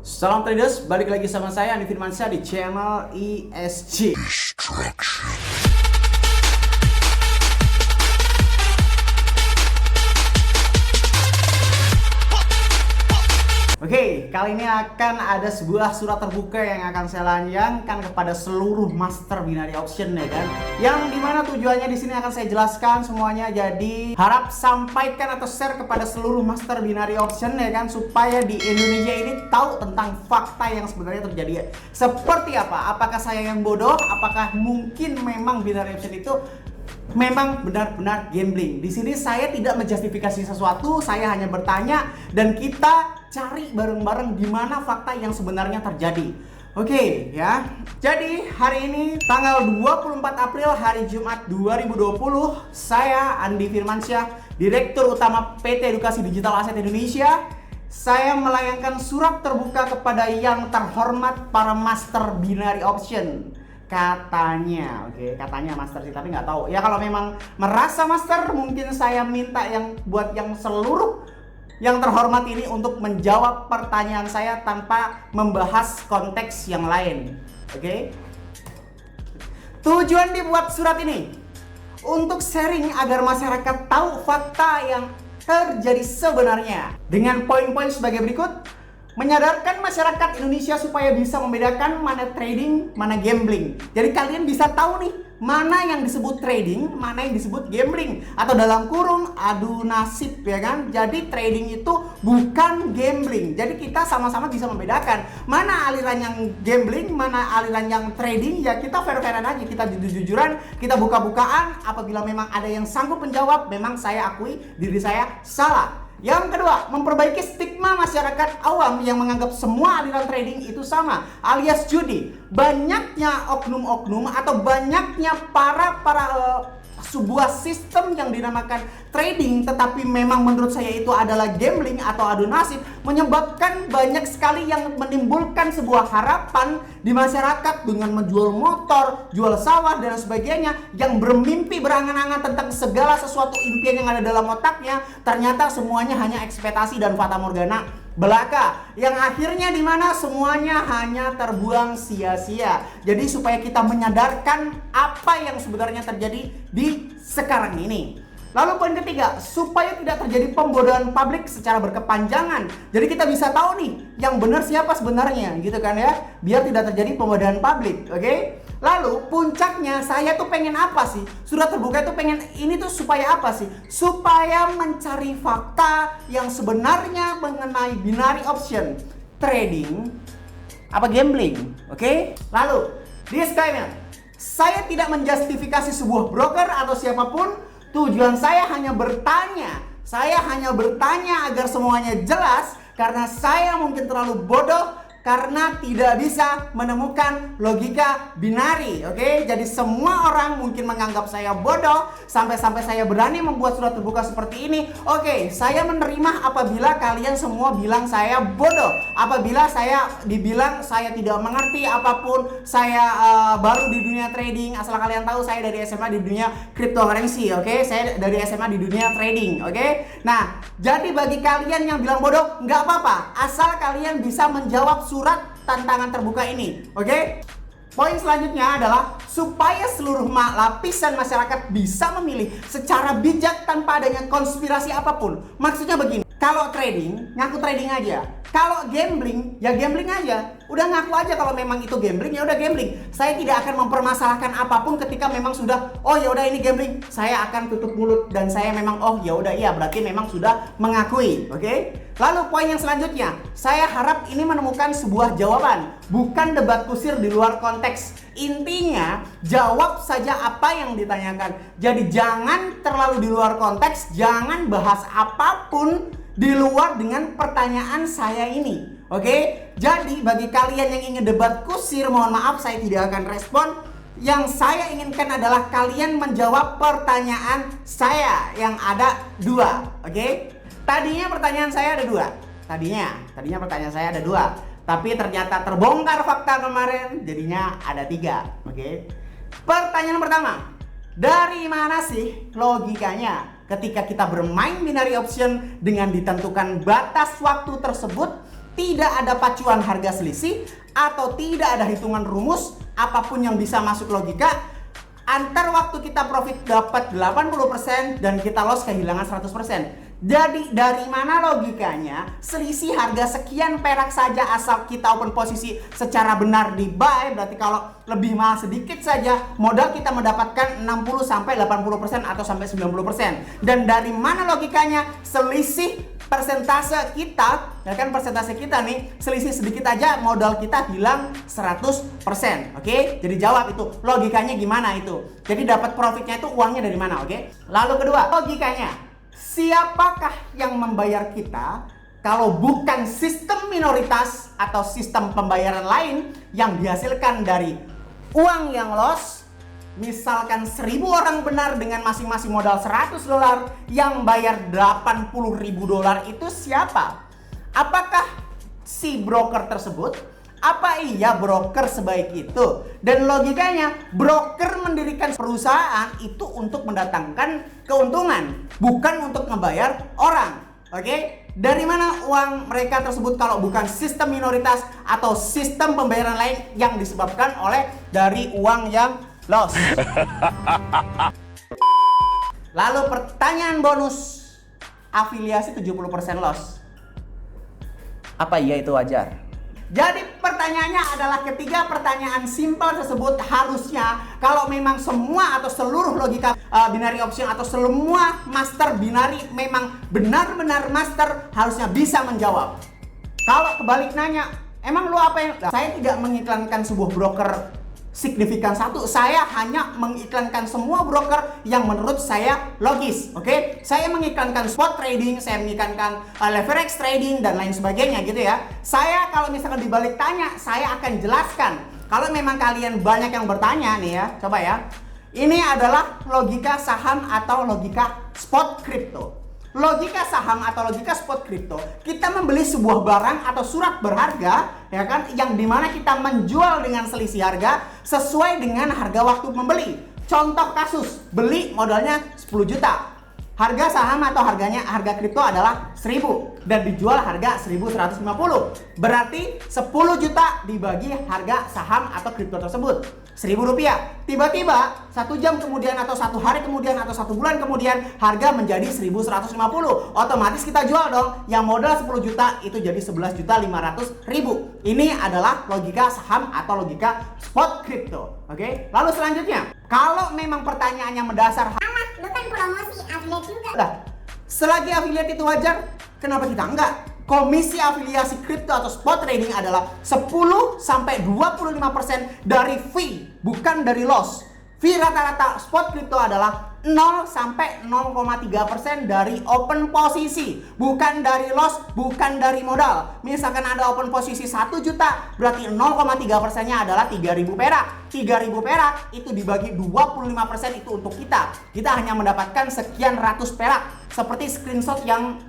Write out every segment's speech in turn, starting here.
Salam traders, balik lagi sama saya Andi Firmansyah di channel ESG. Oke, kali ini akan ada sebuah surat terbuka yang akan saya layangkan kepada seluruh master binary option ya kan. Yang dimana tujuannya di sini akan saya jelaskan semuanya. Jadi harap sampaikan atau share kepada seluruh master binary option ya kan, supaya di Indonesia ini tahu tentang fakta yang sebenarnya terjadi. Seperti apa? Apakah saya yang bodoh? Apakah mungkin memang binary option itu memang benar-benar gambling? Di sini saya tidak menjustifikasi sesuatu, saya hanya bertanya dan kita cari bareng-bareng di mana fakta yang sebenarnya terjadi. Oke ya. Jadi hari ini tanggal 24 April hari Jumat 2020, saya Andi Firmansyah, Direktur Utama PT Edukasi Digital Aset Indonesia. Saya melayangkan surat terbuka kepada yang terhormat para master binary option. Katanya, oke, katanya master sih, tapi nggak tahu. Ya kalau memang merasa master, mungkin saya minta yang buat yang seluruh yang terhormat ini untuk menjawab pertanyaan saya tanpa membahas konteks yang lain. Oke? Tujuan dibuat surat ini untuk sharing agar masyarakat tahu fakta yang terjadi sebenarnya. Dengan poin-poin sebagai berikut: menyadarkan masyarakat Indonesia supaya bisa membedakan mana trading, mana gambling. Jadi kalian bisa tahu nih, mana yang disebut trading, mana yang disebut gambling. Atau dalam kurung, adu nasib ya kan. Jadi trading itu bukan gambling. Jadi kita sama-sama bisa membedakan mana aliran yang gambling, mana aliran yang trading. Ya kita fair-fairan aja, kita jujur-jujuran, kita buka-bukaan. Apabila memang ada yang sanggup menjawab, memang saya akui diri saya salah. Yang kedua, memperbaiki stigma masyarakat awam yang menganggap semua aliran trading itu sama, alias judi. Banyaknya oknum-oknum atau banyaknya sebuah sistem yang dinamakan trading, tetapi memang menurut saya itu adalah gambling atau adu nasib, menyebabkan banyak sekali yang menimbulkan sebuah harapan di masyarakat dengan menjual motor, jual sawah dan sebagainya, yang bermimpi berangan-angan tentang segala sesuatu impian yang ada dalam otaknya. Ternyata semuanya hanya ekspektasi dan fata morgana belaka, yang akhirnya dimana semuanya hanya terbuang sia-sia. Jadi supaya kita menyadarkan apa yang sebenarnya terjadi di sekarang ini. Lalu poin ketiga, supaya tidak terjadi pembodohan publik secara berkepanjangan. Jadi kita bisa tahu nih yang benar siapa sebenarnya gitu kan ya, biar tidak terjadi pembodohan publik. Oke? Lalu puncaknya, saya tuh pengen apa sih? Surat terbuka itu pengen ini tuh supaya apa sih? Supaya mencari fakta yang sebenarnya mengenai binary option, trading apa gambling. Oke? Lalu disclaimer, saya tidak menjustifikasi sebuah broker atau siapapun. Tujuan saya hanya bertanya. Saya hanya bertanya agar semuanya jelas, karena saya mungkin terlalu bodoh karena tidak bisa menemukan logika binary. Oke? Jadi semua orang mungkin menganggap saya bodoh sampai-sampai saya berani membuat surat terbuka seperti ini. Oke, saya menerima apabila kalian semua bilang saya bodoh, apabila saya dibilang saya tidak mengerti apapun, saya baru di dunia trading. Asal kalian tahu, saya dari SMA di dunia cryptocurrency. Oke? Saya dari SMA di dunia trading. Oke? Nah, jadi bagi kalian yang bilang bodoh, nggak apa-apa, asal kalian bisa menjawab surat tantangan terbuka ini. Oke? Poin selanjutnya adalah supaya seluruh lapisan masyarakat bisa memilih secara bijak tanpa adanya konspirasi apapun. Maksudnya begini, kalau trading, ngaku trading aja. Kalau gambling, ya gambling aja. Udah ngaku aja kalau memang itu gambling, ya udah gambling. Saya tidak akan mempermasalahkan apapun ketika memang sudah, oh ya udah ini gambling. Saya akan tutup mulut dan saya memang, oh ya udah iya, berarti memang sudah mengakui. Oke? Lalu poin yang selanjutnya, saya harap ini menemukan sebuah jawaban, bukan debat kusir di luar konteks. Intinya, jawab saja apa yang ditanyakan. Jadi jangan terlalu di luar konteks, jangan bahas apapun di luar dengan pertanyaan saya ini. Oke? Jadi bagi kalian yang ingin debat kusir, mohon maaf saya tidak akan respon. Yang saya inginkan adalah kalian menjawab pertanyaan saya yang ada dua. Oke? Tadinya pertanyaan saya ada dua. Tadinya pertanyaan saya ada dua. Tapi ternyata terbongkar fakta kemarin, jadinya ada tiga. Oke? Pertanyaan pertama, dari mana sih logikanya ketika kita bermain binary option dengan ditentukan batas waktu tersebut tidak ada pacuan harga selisih atau tidak ada hitungan rumus apapun yang bisa masuk logika. Antar waktu kita profit dapat 80% dan kita loss kehilangan 100%. Jadi dari mana logikanya selisih harga sekian perak saja asal kita open posisi secara benar di buy, berarti kalau lebih mahal sedikit saja modal kita mendapatkan 60 sampai 80% atau sampai 90%. Dan dari mana logikanya selisih persentase kita, ya kan, persentase kita nih selisih sedikit aja modal kita hilang 100%. Oke? Jadi jawab itu logikanya gimana itu. Jadi dapat profitnya itu uangnya dari mana, oke? Lalu kedua, logikanya siapakah yang membayar kita kalau bukan sistem minoritas atau sistem pembayaran lain yang dihasilkan dari uang yang loss? Misalkan 1000 orang benar dengan masing-masing modal $100, yang bayar $80.000 itu siapa? Apakah si broker tersebut? Apa iya broker sebaik itu? Dan logikanya broker mendirikan perusahaan itu untuk mendatangkan keuntungan, bukan untuk membayar orang. Oke? Dari mana uang mereka tersebut kalau bukan sistem minoritas atau sistem pembayaran lain yang disebabkan oleh dari uang yang loss? Lalu pertanyaan bonus, afiliasi 70% loss. Apa iya itu wajar? Jadi pertanyaannya adalah ketiga pertanyaan simpel tersebut harusnya kalau memang semua atau seluruh logika binary option atau semua master binary memang benar-benar master harusnya bisa menjawab. Kalau kebalik nanya, emang lu apa yang... Saya tidak mengiklankan sebuah broker signifikan satu, saya hanya mengiklankan semua broker yang menurut saya logis. Oke? Saya mengiklankan spot trading, saya mengiklankan leverage trading dan lain sebagainya gitu ya. Saya kalau misalkan dibalik tanya, saya akan jelaskan. Kalau memang kalian banyak yang bertanya nih ya, coba ya. Ini adalah logika saham atau logika spot crypto. Logika saham atau logika spot crypto, kita membeli sebuah barang atau surat berharga, ya kan, yang dimana kita menjual dengan selisih harga sesuai dengan harga waktu membeli. Contoh kasus, beli modalnya 10 juta. Harga saham atau harga kripto adalah 1000 dan dijual harga 1150. Berarti 10 juta dibagi harga saham atau kripto tersebut Rp1.000. Tiba-tiba 1 jam kemudian atau 1 hari kemudian atau 1 bulan kemudian harga menjadi 1150. Otomatis kita jual dong. Yang modal 10 juta itu jadi 11.500.000. Ini adalah logika saham atau logika spot crypto. Oke? Lalu selanjutnya, kalau memang pertanyaannya mendasar, lu kan promosi affiliate juga. udah, selagi affiliate itu wajar, kenapa kita enggak? Komisi afiliasi kripto atau spot trading adalah 10-25% dari fee, bukan dari loss. Fee rata-rata spot kripto adalah 0-0,3% dari open posisi, bukan dari loss, bukan dari modal. Misalkan ada open posisi 1 juta, berarti 0,3%-nya adalah 3.000 perak. 3.000 perak itu dibagi 25% itu untuk kita. Kita hanya mendapatkan sekian ratus perak. Seperti screenshot yang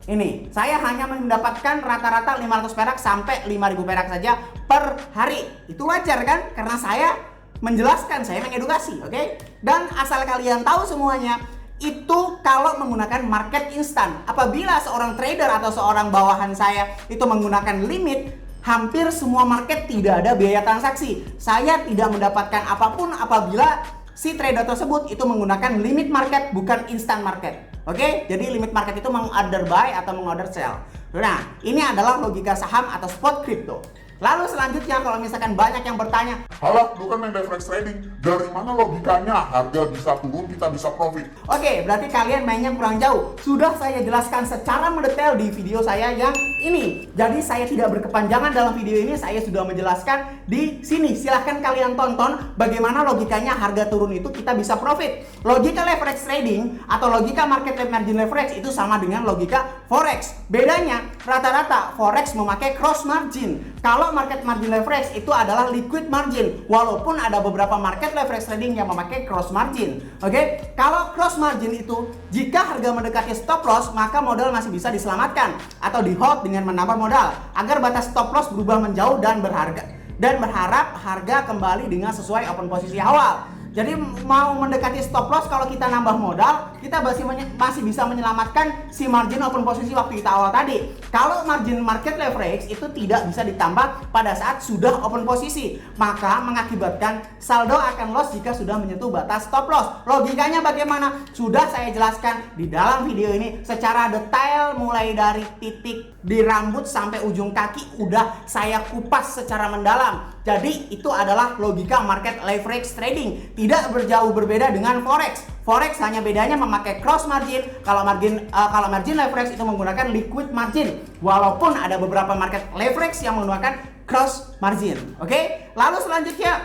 ini, saya hanya mendapatkan rata-rata 500 perak sampai 5.000 perak saja per hari. Itu wajar kan? Karena saya menjelaskan, saya mengedukasi, oke? Dan asal kalian tahu semuanya, itu kalau menggunakan market instan. Apabila seorang trader atau seorang bawahan saya itu menggunakan limit, hampir semua market tidak ada biaya transaksi. Saya tidak mendapatkan apapun apabila si trader tersebut itu menggunakan limit market, bukan instant market. Oke, jadi limit market itu meng-order buy atau meng-order sell. Nah, ini adalah logika saham atau spot crypto. Lalu selanjutnya kalau misalkan banyak yang bertanya, "Halah, lu kan main leverage trading, dari mana logikanya harga bisa turun, kita bisa profit?" Oke, berarti kalian mainnya kurang jauh. Sudah saya jelaskan secara mendetail di video saya yang ini. Jadi saya tidak berkepanjangan dalam video ini, saya sudah menjelaskan di sini. Silahkan kalian tonton bagaimana logikanya harga turun itu kita bisa profit. Logika leverage trading atau logika market margin leverage itu sama dengan logika forex. Bedanya, rata-rata forex memakai cross margin. Kalau market margin leverage itu adalah liquid margin, walaupun ada beberapa market leverage trading yang memakai cross margin. Oke, kalau cross margin itu jika harga mendekati stop loss, maka modal masih bisa diselamatkan atau di hold dengan menambah modal agar batas stop loss berubah menjauh dan berharap harga kembali dengan sesuai open posisi awal. Jadi mau mendekati stop loss, kalau kita nambah modal, kita masih bisa menyelamatkan si margin open posisi waktu kita awal tadi. Kalau margin market leverage itu tidak bisa ditambah pada saat sudah open posisi, maka mengakibatkan saldo akan loss jika sudah menyentuh batas stop loss. Logikanya bagaimana? Sudah saya jelaskan di dalam video ini secara detail, mulai dari titik di rambut sampai ujung kaki udah saya kupas secara mendalam. Jadi itu adalah logika market leverage trading, tidak berjauh berbeda dengan forex. Forex hanya bedanya memakai cross margin. Kalau margin leverage itu menggunakan liquid margin. Walaupun ada beberapa market leverage yang menggunakan cross margin. Oke? Lalu selanjutnya,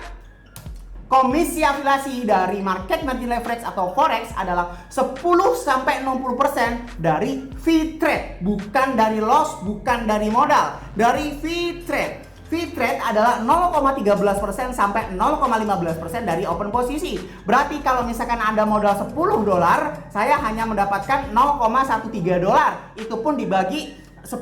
komisi afiliasi dari market margin leverage atau forex adalah 10-60% dari fee trade, bukan dari loss, bukan dari modal, dari fee trade. Fee trade adalah 0,13% sampai 0,15% dari open posisi. Berarti kalau misalkan Anda modal $10, saya hanya mendapatkan $0,13. Itu pun dibagi 10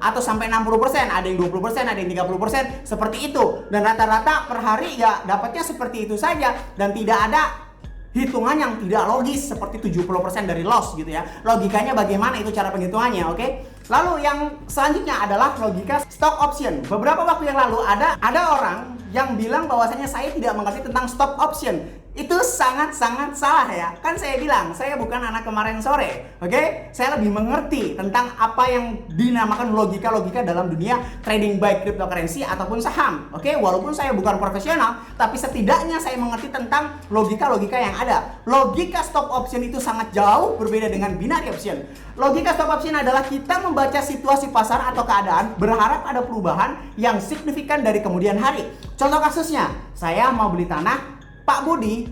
atau sampai 60%, ada yang 20%, ada yang 30%, seperti itu. Dan rata-rata per hari ya dapatnya seperti itu saja, dan tidak ada hitungan yang tidak logis seperti 70% dari loss gitu ya. Logikanya bagaimana itu cara penghitungannya, oke? Lalu yang selanjutnya adalah logika stock option. Beberapa waktu yang lalu ada orang yang bilang bahwasanya saya tidak mengerti tentang stock option. Itu sangat-sangat salah ya. Kan saya bilang, saya bukan anak kemarin sore. Oke? Saya lebih mengerti tentang apa yang dinamakan logika-logika dalam dunia trading baik cryptocurrency ataupun saham. Oke? Walaupun saya bukan profesional, tapi setidaknya saya mengerti tentang logika-logika yang ada. Logika stock option itu sangat jauh berbeda dengan binary option. Logika stock option adalah kita membaca situasi pasar atau keadaan, berharap ada perubahan yang signifikan dari kemudian hari. Contoh kasusnya, saya mau beli tanah, Pak Budi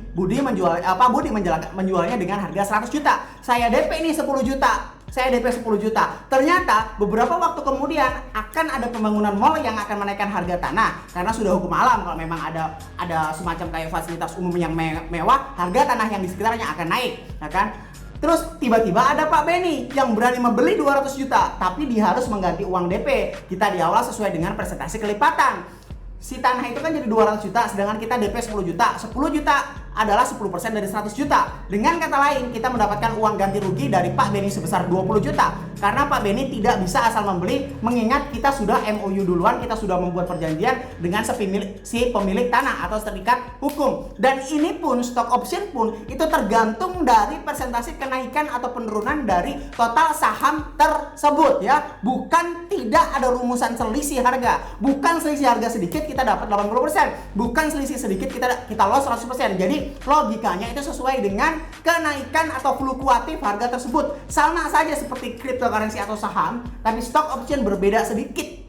menjualnya dengan harga 100 juta. Saya DP ini 10 juta. Saya DP 10 juta. Ternyata beberapa waktu kemudian akan ada pembangunan mall yang akan menaikkan harga tanah karena sudah hukum alam. Kalau memang ada semacam kayak fasilitas umum yang mewah, harga tanah yang di sekitarnya akan naik, ya kan? Terus tiba-tiba ada Pak Benny yang berani membeli 200 juta, tapi dia harus mengganti uang DP. Kita diawal sesuai dengan presentasi kelipatan. Si tanah itu kan jadi 200 juta, sedangkan kita DP 10 juta. 10 juta adalah 10% dari 100 juta. Dengan kata lain, kita mendapatkan uang ganti rugi dari Pak Benny sebesar 20 juta. Karena Pak Benny tidak bisa asal membeli, mengingat kita sudah MOU duluan, kita sudah membuat perjanjian dengan si pemilik tanah atau serikat hukum. Dan ini pun, stock option pun, itu tergantung dari persentase kenaikan atau penurunan dari total saham tersebut ya. Bukan tidak ada rumusan selisih harga. Bukan selisih harga sedikit kita dapat 80%. Bukan selisih sedikit kita loss 100%. Jadi logikanya itu sesuai dengan kenaikan atau fluktuatif harga tersebut. Sama saja seperti cryptocurrency atau saham, tapi stock option berbeda sedikit.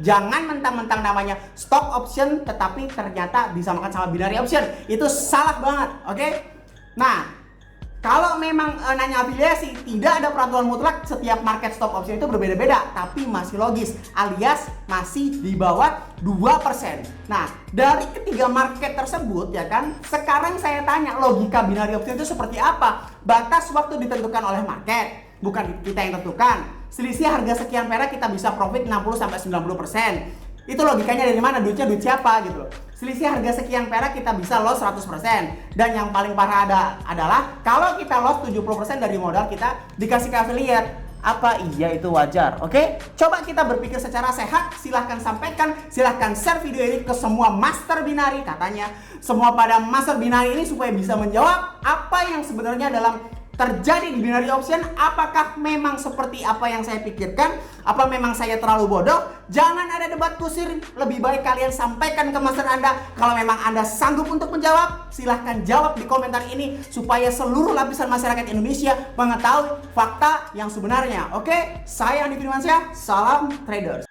Jangan mentang-mentang namanya stock option tetapi ternyata disamakan sama binary option. Itu salah banget, oke? Nah, kalau memang nanya afiliasi, tidak ada peraturan mutlak setiap market stock option itu berbeda-beda, tapi masih logis, alias masih di bawah 2%. Nah, dari ketiga market tersebut ya kan, sekarang saya tanya logika binary option itu seperti apa? Batas waktu ditentukan oleh market, bukan kita yang tentukan. Selisih harga sekian perak kita bisa profit 60-90%. Itu logikanya dari mana? Duitnya duit siapa gitu loh. Selisih harga sekian perak kita bisa loss 100%. Dan yang paling parah adalah kalau kita loss 70% dari modal kita dikasih ke affiliate. Apa iya itu wajar? Oke? Coba kita berpikir secara sehat. Silahkan sampaikan, silahkan share video ini ke semua master binary. Katanya semua pada master binary ini supaya bisa menjawab apa yang sebenarnya dalam terjadi di binary option. Apakah memang seperti apa yang saya pikirkan? Apa memang saya terlalu bodoh? Jangan ada debat kusir. Lebih baik kalian sampaikan ke master Anda. Kalau memang Anda sanggup untuk menjawab, silahkan jawab di komentar ini supaya seluruh lapisan masyarakat Indonesia mengetahui fakta yang sebenarnya. Oke? Saya Andi Firmansyah, salam traders.